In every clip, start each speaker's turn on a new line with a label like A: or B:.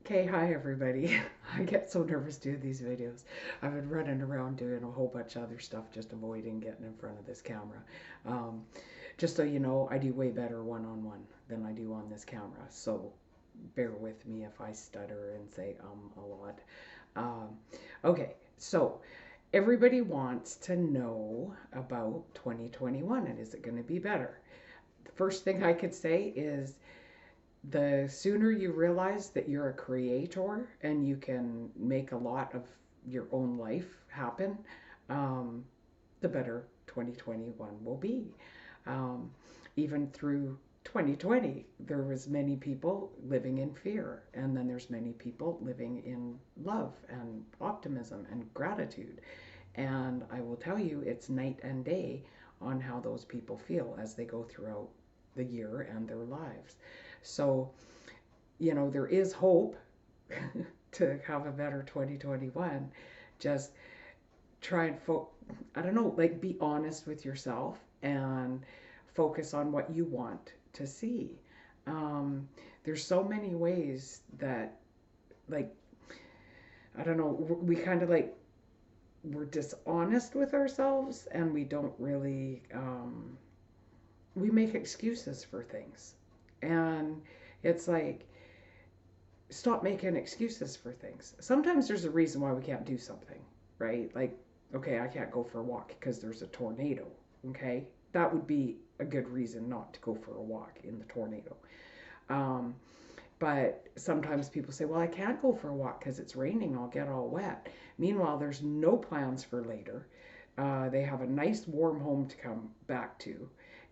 A: Okay, hi everybody. I get so nervous doing these videos. I've been running around doing a whole bunch of other stuff, just avoiding getting in front of this camera. Um, just so you know, I do way better one-on-one than I do on this camera. So bear with me if I stutter and say a lot. Um, okay, so everybody wants to know about 2021 and is it going to be better? The first thing I could say is the sooner you realize that you're a creator and you can make a lot of your own life happen, um, the better 2021 will be. Um, Even through 2020, there was many people living in fear, and then there's many people living in love and optimism and gratitude. And I will tell you, it's night and day on how those people feel as they go throughout the year and their lives. So, there is hope to have a better 2021. Just try and I don't know, like be honest with yourself and focus on what you want to see. Um, there's so many ways that, like, I don't know, we kind of like we're dishonest with ourselves and we don't really, we make excuses for things. And it's like, stop making excuses for things. Sometimes there's a reason why we can't do something, right? Like, okay, I can't go for a walk because there's a tornado, okay? That would be a good reason not to go for a walk in the tornado. Um, but sometimes people say, well, I can't go for a walk because it's raining, I'll get all wet. Meanwhile, there's no plans for later. They have a nice warm home to come back to.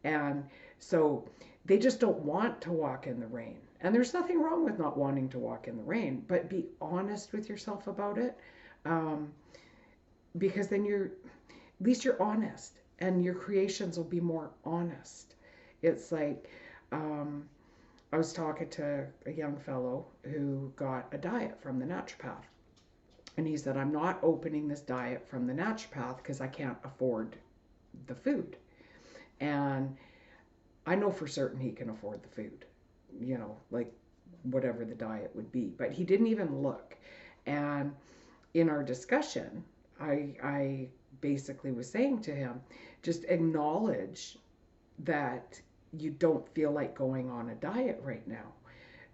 A: And so they just don't want to walk in the rain. And there's nothing wrong with not wanting to walk in the rain, but be honest with yourself about it. Um, because then at least you're honest and your creations will be more honest. It's like, um, I was talking to a young fellow who got a diet from the naturopath. And he said, I'm not opening this diet from the naturopath because I can't afford the food. And I know for certain he can afford the food, like whatever the diet would be. But he didn't even look. And in our discussion, I basically was saying to him, just acknowledge that you don't feel like going on a diet right now.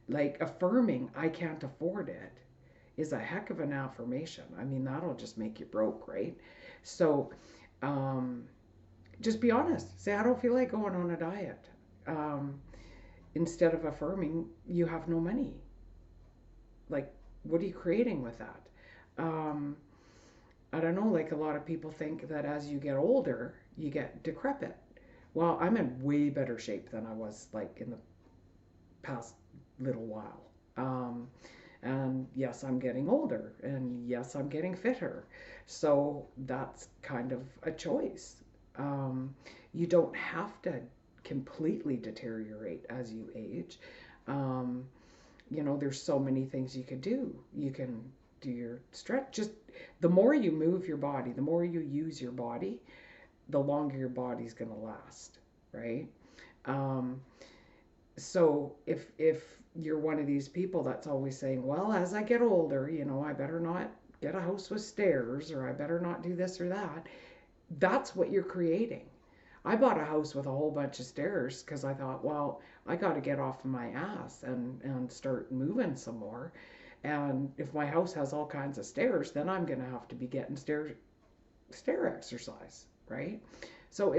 A: Like affirming, I can't afford it is a heck of an affirmation. I mean, that'll just make you broke, right? So, um, just be honest. Say, I don't feel like going on a diet. Um, Instead of affirming, you have no money. Like, what are you creating with that? Um, I don't know, like a lot of people think that as you get older, you get decrepit. Well, I'm in way better shape than I was like in the past little while. And yes, I'm getting older, and yes, I'm getting fitter. So that's kind of a choice. Um, you don't have to completely deteriorate as you age. Um, there's so many things you could do. You can do your stretch. Just the more you move your body, the more you use your body, the longer your body's going to last, right? Um, so if you're one of these people that's always saying, well, as I get older, I better not get a house with stairs or I better not do this or that, that's what you're creating. I bought a house with a whole bunch of stairs because I thought, well, I got to get off of my ass and start moving some more. And if my house has all kinds of stairs, then I'm going to have to be getting stair exercise, right? So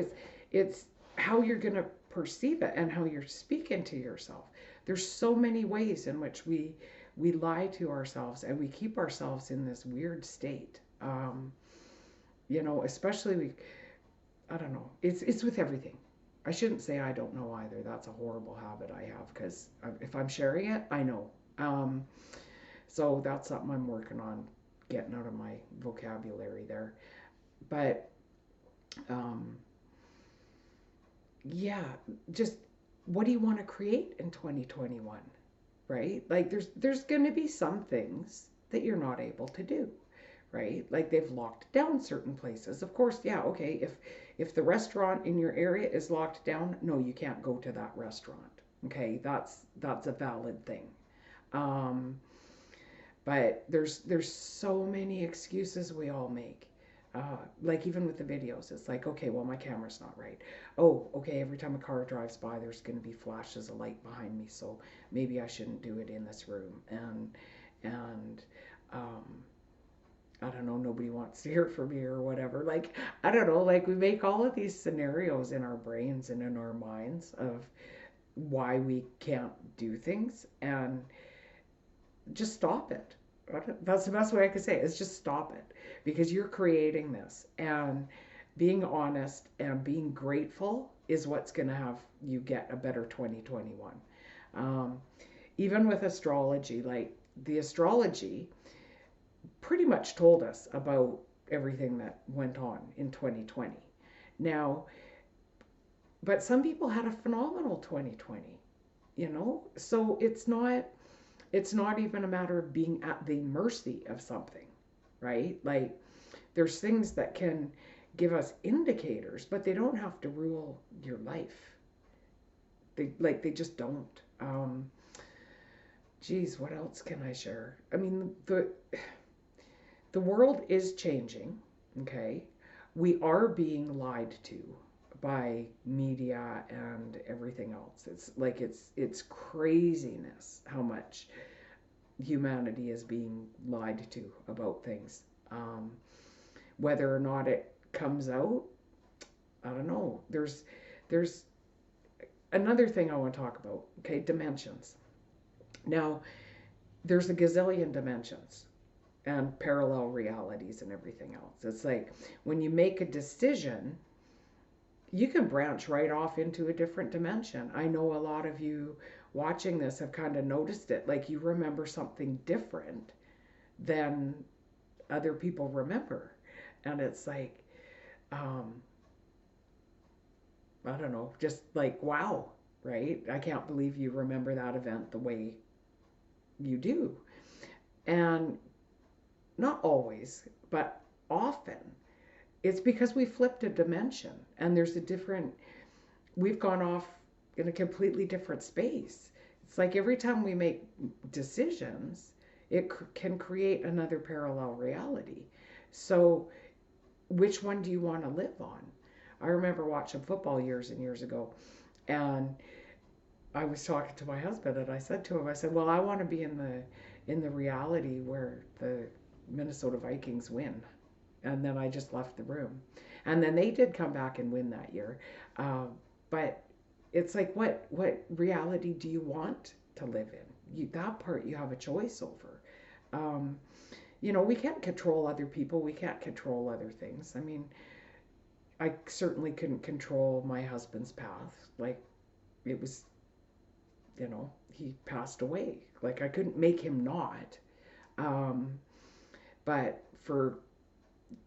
A: it's how you're going to perceive it and how you're speaking to yourself. There's so many ways in which we lie to ourselves and we keep ourselves in this weird state. Especially I don't know. It's with everything. I shouldn't say I don't know either. That's a horrible habit I have because if I'm sharing it, I know. Um, so that's something I'm working on getting out of my vocabulary there. But um, yeah, just what do you want to create in 2021, right? Like there's going to be some things that you're not able to do, right? Like they've locked down certain places. Of course, yeah, okay, if the restaurant in your area is locked down, no, you can't go to that restaurant. Okay, that's a valid thing. Um, But there's so many excuses we all make. Like even with the videos, it's like, okay, well, my camera's not right. Oh, okay, every time a car drives by, there's going to be flashes of light behind me, so maybe I shouldn't do it in this room. And um, I don't know, nobody wants to hear from me or whatever. Like, I don't know, like we make all of these scenarios in our brains and in our minds of why we can't do things, and just stop it. That's the best way I could say it, is just stop it, because you're creating this, and being honest and being grateful is what's going to have you get a better 2021. Um, Even with astrology, like the astrology pretty much told us about everything that went on in 2020. Now, but some people had a phenomenal 2020, you know? So it's not even a matter of being at the mercy of something, right? Like there's things that can give us indicators, but they don't have to rule your life. They just don't. Geez, what else can I share? I mean, the world is changing, okay? We are being lied to by media and everything else. It's like it's craziness how much humanity is being lied to about things. Um, Whether or not it comes out, I don't know. There's another thing I want to talk about. Okay, dimensions. Now, there's a gazillion dimensions and parallel realities and everything else. It's like when you make a decision, you can branch right off into a different dimension. I know a lot of you watching this have kind of noticed it. Like you remember something different than other people remember. And it's like, um, I don't know, just like, wow, right? I can't believe you remember that event the way you do. And not always, but often it's because we flipped a dimension and there's a different, we've gone off in a completely different space. It's like every time we make decisions, it can create another parallel reality. So, which one do you want to live on? I remember watching football years and years ago, and I was talking to my husband, and I said to him, I said, "Well, I want to be in the reality where the Minnesota Vikings win." And then I just left the room. And then they did come back and win that year. Uh, but it's like, what reality do you want to live in? That part you have a choice over. Um, we can't control other people. We can't control other things. I mean, I certainly couldn't control my husband's path. Like, it was, he passed away. Like, I couldn't make him not. Um, but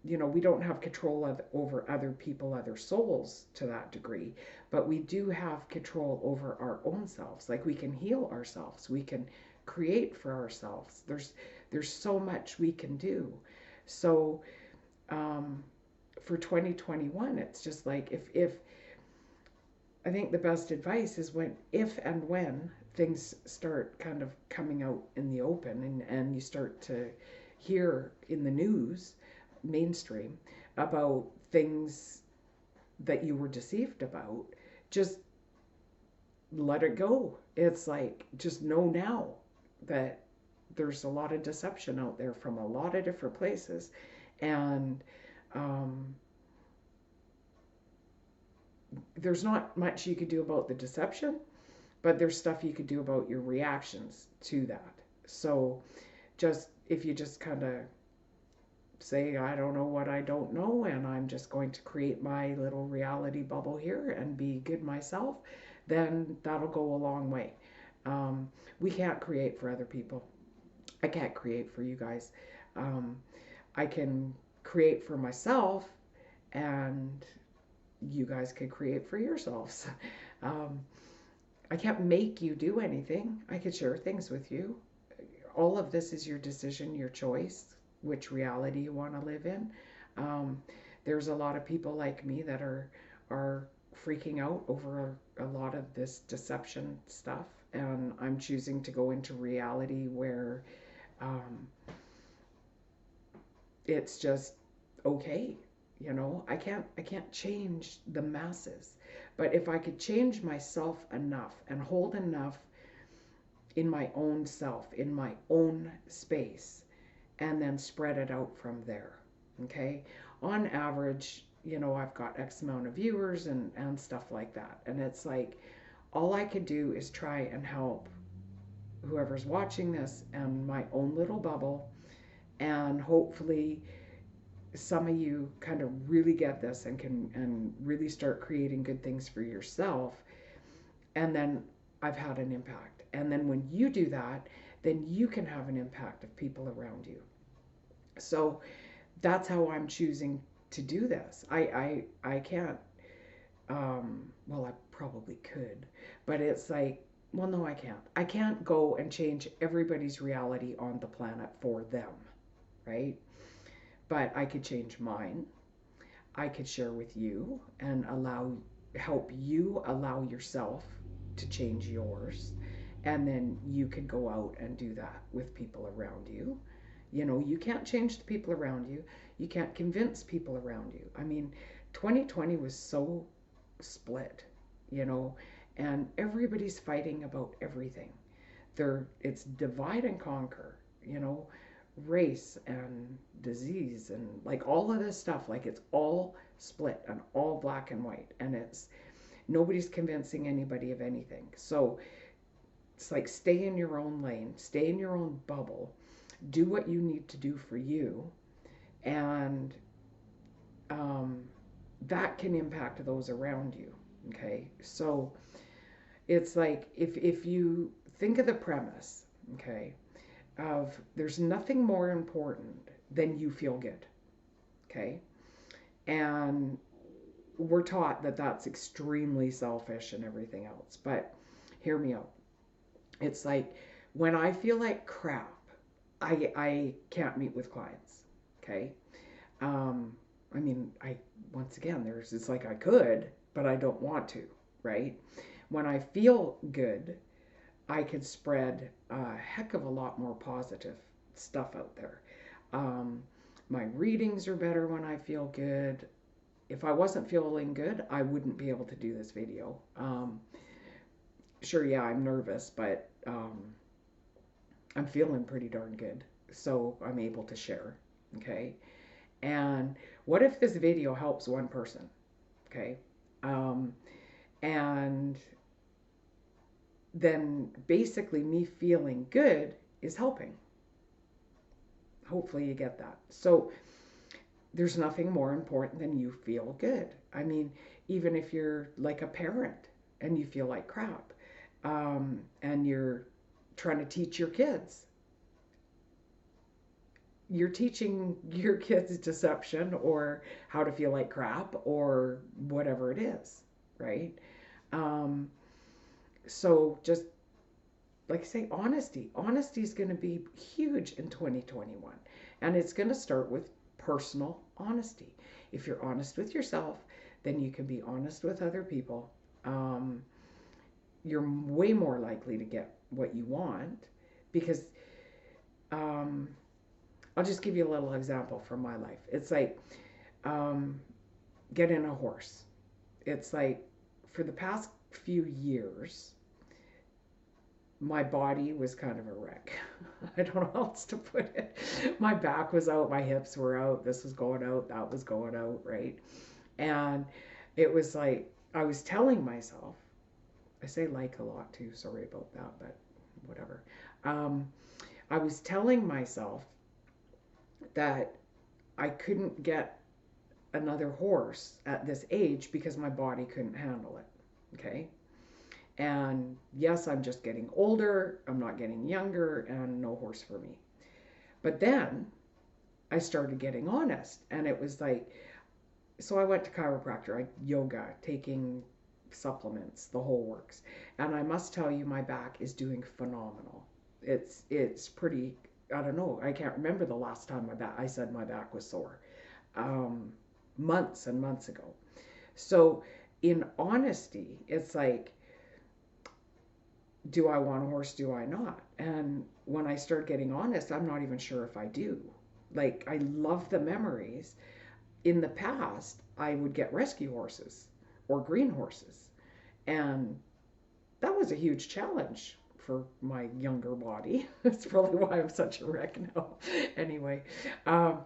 A: we don't have control over other people, other souls to that degree, but we do have control over our own selves. Like we can heal ourselves, we can create for ourselves. There's so much we can do. So for 2021, it's just like if I think the best advice is if and when things start kind of coming out in the open, and you start to hear in the news mainstream about things that you were deceived about, just let it go. It's like, just know now that there's a lot of deception out there from a lot of different places, and there's not much you could do about the deception, but there's stuff you could do about your reactions to that. So just if you just kind of say, I don't know what I don't know, and I'm just going to create my little reality bubble here and be good myself, then that'll go a long way. We can't create for other people. I can't create for you guys. I can create for myself, and you guys can create for yourselves. um, I can't make you do anything. I could share things with you. All of this is your decision, your choice, which reality you want to live in. There's a lot of people like me that are freaking out over a lot of this deception stuff, and I'm choosing to go into reality where Um, it's just okay. You know, I can't change the masses. But if I could change myself enough and hold enough in my own self, in my own space, and then spread it out from there. Okay? On average, I've got X amount of viewers and stuff like that. And it's like all I could do is try and help whoever's watching this and my own little bubble, and hopefully some of you kind of really get this and can and really start creating good things for yourself. And then I've had an impact. And then when you do that, then you can have an impact of people around you. So that's how I'm choosing to do this. I can't, well, I probably could, but it's like, well, no, I can't. I can't go and change everybody's reality on the planet for them, right? But I could change mine. I could share with you and help you allow yourself to change yours. And then you could go out and do that with people around you. You can't change the people around you. You can't convince people around you. I mean, 2020 was so split, you know, and everybody's fighting about everything. It's divide and conquer, race and disease and like all of this stuff. Like it's all split and all black and white, and it's nobody's convincing anybody of anything. So it's like stay in your own lane, stay in your own bubble, do what you need to do for you, and that can impact those around you. Okay, so it's like if you think of the premise, okay, of there's nothing more important than you feel good, okay, and we're taught that that's extremely selfish and everything else, but hear me out. It's like when I feel like crap, I can't meet with clients. Okay. I mean, once again, it's like I could, but I don't want to, right? When I feel good, I could spread a heck of a lot more positive stuff out there. Um, my readings are better when I feel good. If I wasn't feeling good, I wouldn't be able to do this video. Sure, yeah, I'm nervous, but I'm feeling pretty darn good. So I'm able to share. Okay. And what if this video helps one person? Okay. And then basically me feeling good is helping. Hopefully you get that. So there's nothing more important than you feel good. I mean, even if you're like a parent and you feel like crap, and you're trying to teach your kids, you're teaching your kids deception or how to feel like crap or whatever it is, right? Um, so just like I say, honesty. Honesty is going to be huge in 2021. And it's going to start with personal honesty. If you're honest with yourself, then you can be honest with other people. You're way more likely to get what you want because I'll just give you a little example from my life. It's like getting a horse. It's like for the past few years, my body was kind of a wreck. I don't know how else to put it. My back was out, my hips were out, this was going out, that was going out, right? And it was like I was telling myself, I say like a lot too, sorry about that, but whatever. I was telling myself that I couldn't get another horse at this age because my body couldn't handle it. Okay. And yes, I'm just getting older, I'm not getting younger, and no horse for me. But then I started getting honest, and it was like, so I went to chiropractor, yoga, taking supplements, the whole works. And I must tell you, my back is doing phenomenal. It's pretty, I don't know, I can't remember the last time I said my back was sore. Months and months ago. So in honesty, it's like, do I want a horse? Do I not? And when I start getting honest, I'm not even sure if I do. Like, I love the memories. In the past, I would get rescue horses or green horses. And that was a huge challenge for my younger body. That's probably why I'm such a wreck now. Anyway, um,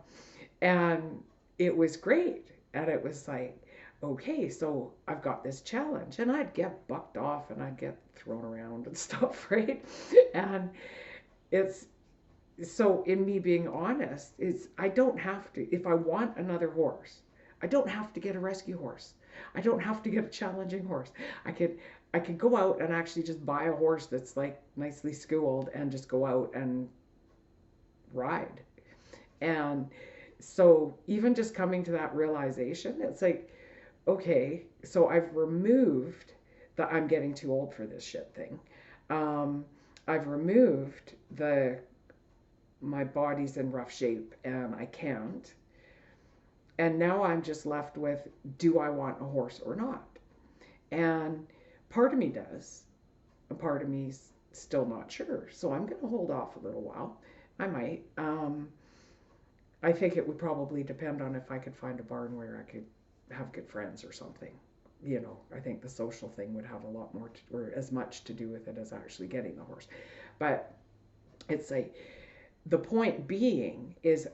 A: and it was great. And it was like, okay, so I've got this challenge. And I'd get bucked off and I'd get thrown around and stuff, right? And it's so in me being honest, is I don't have to, if I want another horse, I don't have to get a rescue horse. I don't have to get a challenging horse. I could I could go out and actually just buy a horse that's like nicely schooled and just go out and ride. And so even just coming to that realization, it's like, okay, so I've removed the I'm getting too old for this shit thing. Um, I've removed the my body's in rough shape and I can't. And now I'm just left with, do I want a horse or not? And part of me does, and part of me's still not sure. So I'm going to hold off a little while. I might. I think it would probably depend on if I could find a barn where I could have good friends or something. You know, I think the social thing would have a lot more to, or as much to do with it as actually getting the horse. But it's like, the point being is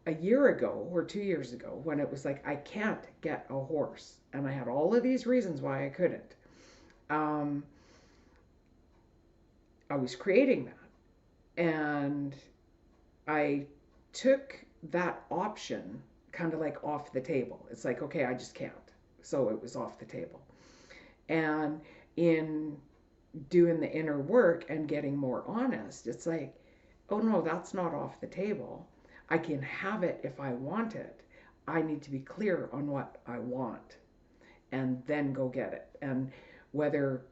A: a year ago or 2 years ago when it was like, I can't get a horse. And I had all of these reasons why I couldn't. Um, I was creating that. And I took that option kind of like off the table. It's like, okay, I just can't. So it was off the table. And in doing the inner work and getting more honest, it's like, oh no, that's not off the table. I can have it if I want it. I need to be clear on what I want and then go get it. And whether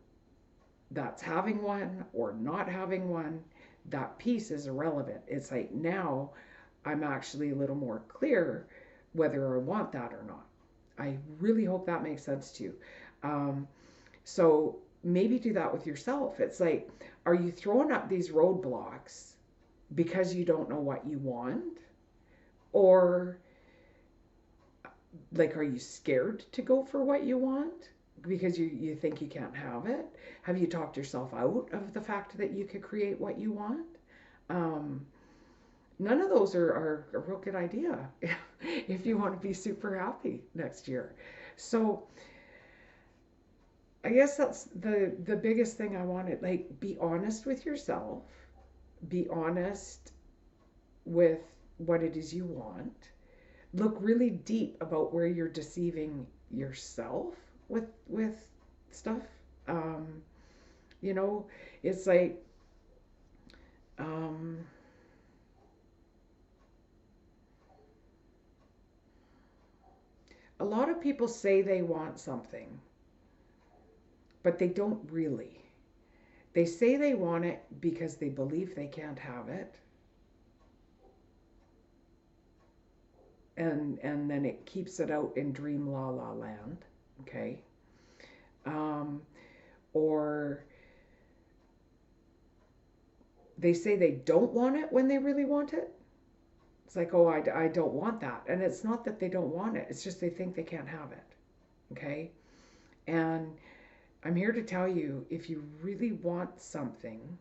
A: that's having one or not having one, that piece is irrelevant. It's like now I'm actually a little more clear whether I want that or not. I really hope that makes sense to you. Um, so maybe do that with yourself. It's like, are you throwing up these roadblocks because you don't know what you want? Or like, are you scared to go for what you want because you think you can't have it? Have you talked yourself out of the fact that you could create what you want? Um, None of those are a real good idea if you want to be super happy next year. So I guess that's the biggest thing I wanted. Like, be honest with yourself. Be honest with what it is you want. Look really deep about where you're deceiving yourself with stuff. Um, you know, it's like um, a lot of people say they want something, but they don't really. They say they want it because they believe they can't have it. And then it keeps it out in dream la la land, okay? Um, or they say they don't want it when they really want it. It's like, oh, I don't want that. And it's not that they don't want it. It's just they think they can't have it, okay? And I'm here to tell you, if you really want something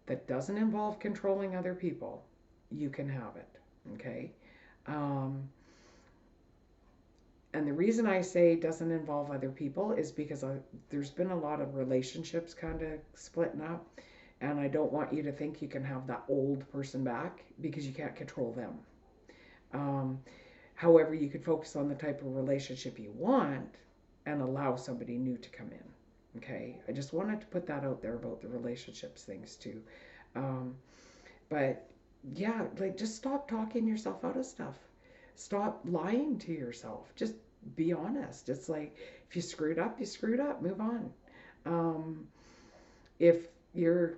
A: that doesn't involve controlling other people, you can have it, okay? Um, and the reason I say doesn't involve other people is because there's been a lot of relationships kind of splitting up, and I don't want you to think you can have that old person back because you can't control them. Um, However, you could focus on the type of relationship you want and allow somebody new to come in. Okay, I just wanted to put that out there about the relationships things too. Um, but yeah, like, just stop talking yourself out of stuff. Stop lying to yourself. Just be honest. It's like, if you screwed up, you screwed up. Move on. Um, if you're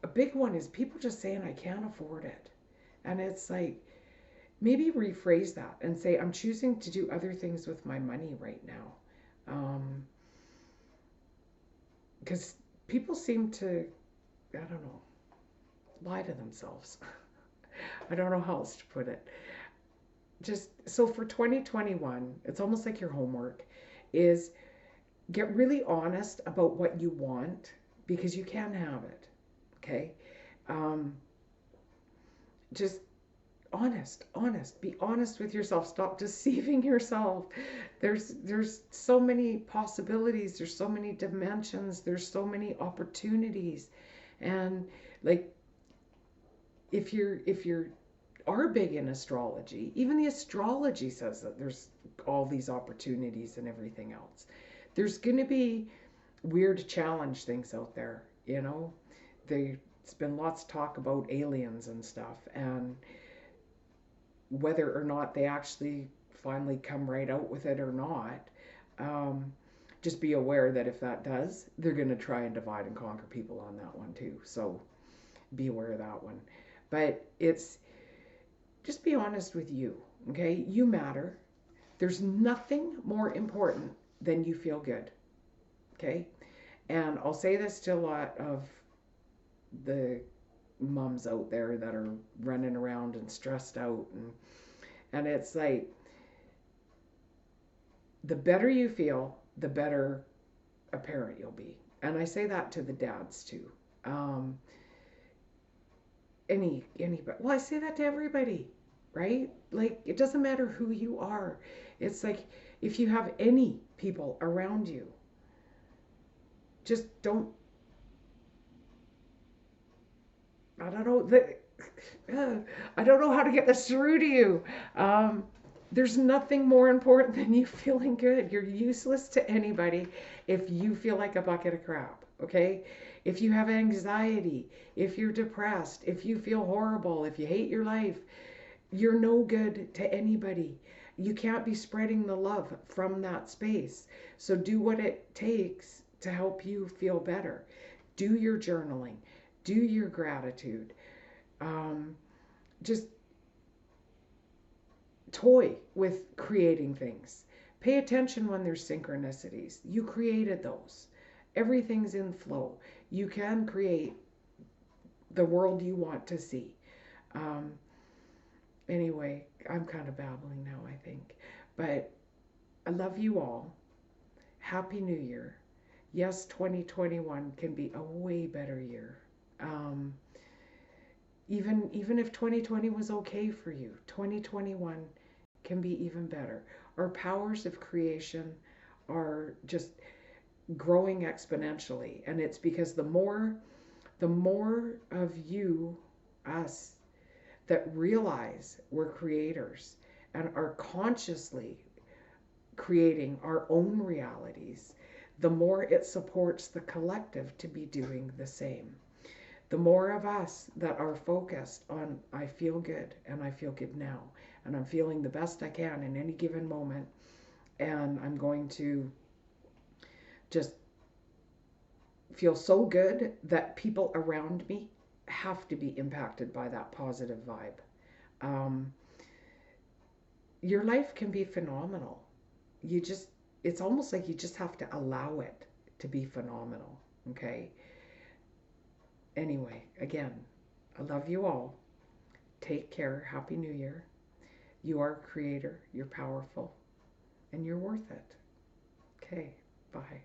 A: a big one is people just saying, I can't afford it. And it's like, maybe rephrase that and say, I'm choosing to do other things with my money right now. Because people seem to I don't know, lie to themselves. I don't know how else to put it. Just so for 2021, it's almost like your homework is get really honest about what you want because you can have it. Okay. Um, just honest, be honest with yourself, stop deceiving yourself. There's so many possibilities, there's so many dimensions, there's so many opportunities. And like if you're are big in astrology, even the astrology says that there's all these opportunities and everything else. There's going to be weird challenge things out there, you know. There's been lots of talk about aliens and stuff, and whether or not they actually finally come right out with it or not, um, just be aware that if that does, they're going to try and divide and conquer people on that one too. So be aware of that one. But it's just be honest with you, okay? You matter. There's nothing more important than you feel good, okay? And I'll say this to a lot of the mums out there that are running around and stressed out, and it's like the better you feel, the better a parent you'll be. And I say that to the dads too. Um, anybody. Well, I say that to everybody, right? Like it doesn't matter who you are. It's like if you have any people around you, just don't. I don't know that. I don't know how to get this through to you. Um, there's nothing more important than you feeling good. You're useless to anybody if you feel like a bucket of crap, okay? If you have anxiety, if you're depressed, if you feel horrible, if you hate your life, you're no good to anybody. You can't be spreading the love from that space. So do what it takes to help you feel better. Do your journaling, do your gratitude. Um, just toy with creating things. Pay attention when there's synchronicities. You created those. Everything's in flow. You can create the world you want to see. Um, anyway, I'm kind of babbling now, I think. But I love you all. Happy New Year. Yes, 2021 can be a way better year. Um, even if 2020 was okay for you, 2021 can be even better. Our powers of creation are just growing exponentially, and it's because the more of you, us, that realize we're creators and are consciously creating our own realities, the more it supports the collective to be doing the same. The more of us that are focused on, I feel good and I feel good now, and I'm feeling the best I can in any given moment, and I'm going to just feel so good that people around me have to be impacted by that positive vibe. Um, your life can be phenomenal. It's almost like you just have to allow it to be phenomenal. Okay. Anyway, again, I love you all. Take care. Happy New Year. You are a creator. You're powerful. And you're worth it. Okay. Bye.